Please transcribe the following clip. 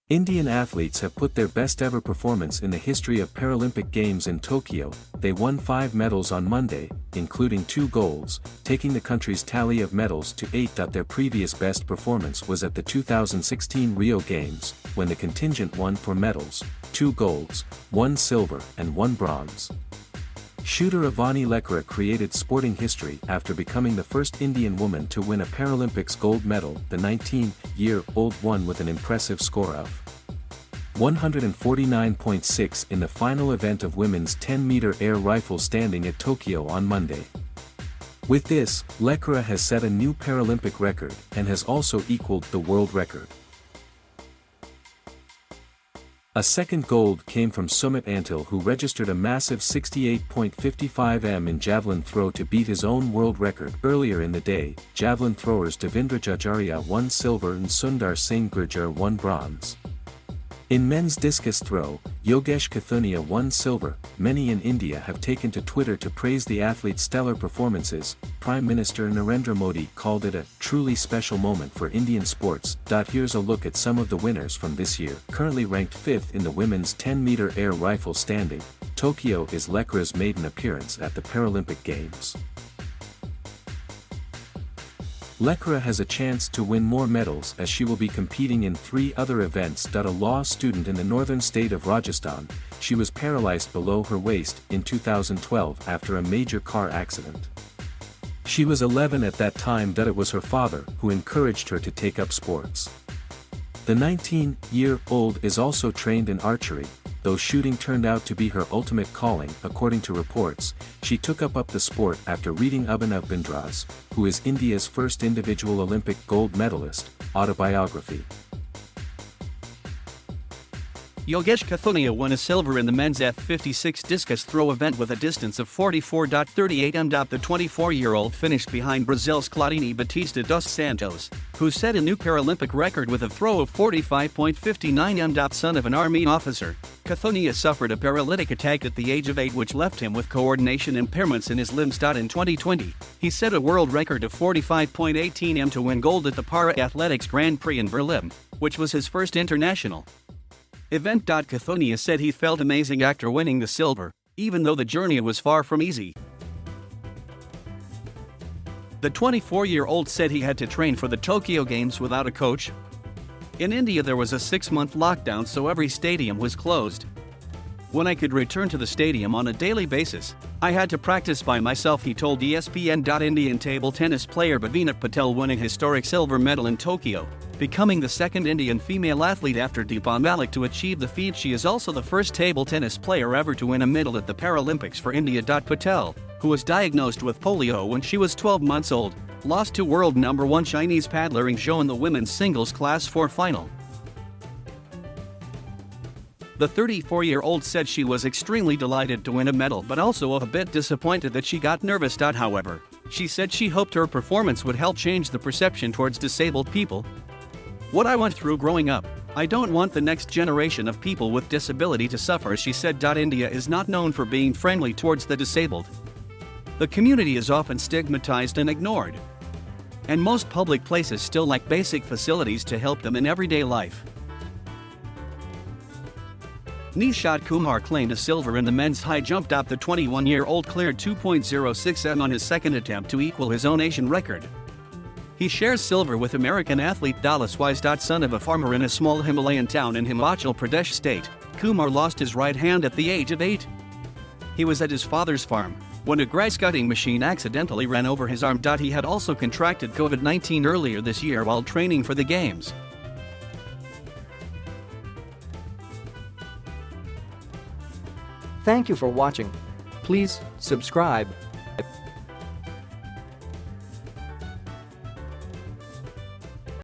Indian athletes have put their best ever performance in the history of Paralympic Games in Tokyo. They won 5 medals on Monday, including 2 golds, taking the country's tally of medals to 8. Their previous best performance was at the 2016 Rio Games, when the contingent won 4 medals, 2 golds, 1 silver and 1 bronze. Shooter Avani Lekhara created sporting history after becoming the first Indian woman to win a Paralympics gold medal. The 19-year-old won with an impressive score of 149.6 in the final event of women's 10-meter air rifle standing at Tokyo on Monday. With this, Lekhara has set a new Paralympic record and has also equaled the world record. A second gold came from Sumit Antil, who registered a massive 68.55 m in javelin throw to beat his own world record. Earlier in the day, javelin throwers Devendra Jajaria won silver and Sundar Singh Gurjar won bronze. In men's discus throw, Yogesh Kathunia won silver. Many in India have taken to Twitter to praise the athlete's stellar performances. Prime Minister Narendra Modi called it a truly special moment for Indian sports. Here's a look at some of the winners from this year. Currently ranked 5th in the women's 10-meter air rifle standing, Tokyo is Lekhara's maiden appearance at the Paralympic Games. Lekhara has a chance to win more medals as she will be competing in 3 other events. A law student in the northern state of Rajasthan, she was paralyzed below her waist in 2012 after a major car accident. She was 11 at that time. It was her father who encouraged her to take up sports. The 19-year-old is also trained in archery, though shooting turned out to be her ultimate calling. According to reports, she took up the sport after reading Abhinav Bindra's, who is India's first individual Olympic gold medalist, autobiography. Yogesh Kathunia won a silver in the men's F56 discus throw event with a distance of 44.38 m. The 24-year-old finished behind Brazil's Claudine Batista dos Santos, who set a new Paralympic record with a throw of 45.59 m. Son of an army officer, Kathunia suffered a paralytic attack at the age of 8 which left him with coordination impairments in his limbs. In 2020, he set a world record of 45.18 m to win gold at the Para Athletics Grand Prix in Berlin, which was his first international event. Kathunia said he felt amazing after winning the silver, even though the journey was far from easy. The 24-year-old said he had to train for the Tokyo Games without a coach. In India there was a 6-month lockdown, so every stadium was closed. When I could return to the stadium on a daily basis, I had to practice by myself, he told ESPN. Indian table tennis player Bhavina Patel won a historic silver medal in Tokyo, becoming the second Indian female athlete after Deepa Malik to achieve the feat. She is also the first table tennis player ever to win a medal at the Paralympics for India. Patel, who was diagnosed with polio when she was 12 months old, lost to world number 1 Chinese paddler Ing Zhou in the women's singles Class 4 final. The 34-year-old said she was extremely delighted to win a medal but also a bit disappointed that she got nervous. However, she said she hoped her performance would help change the perception towards disabled people. What I went through growing up, I don't want the next generation of people with disability to suffer, she said. India is not known for being friendly towards the disabled. The community is often stigmatized and ignored, and most public places still lack basic facilities to help them in everyday life. Nishad Kumar claimed a silver in the men's high jump. The 21-year-old cleared 2.06 m on his second attempt to equal his own Asian record. He shares silver with American athlete Dallas Wise. Son of a farmer in a small Himalayan town in Himachal Pradesh state, Kumar lost his right hand at the age of 8. He was at his father's farm when a grass-cutting machine accidentally ran over his arm. He had also contracted COVID-19 earlier this year while training for the Games. Thank you for watching. Please subscribe.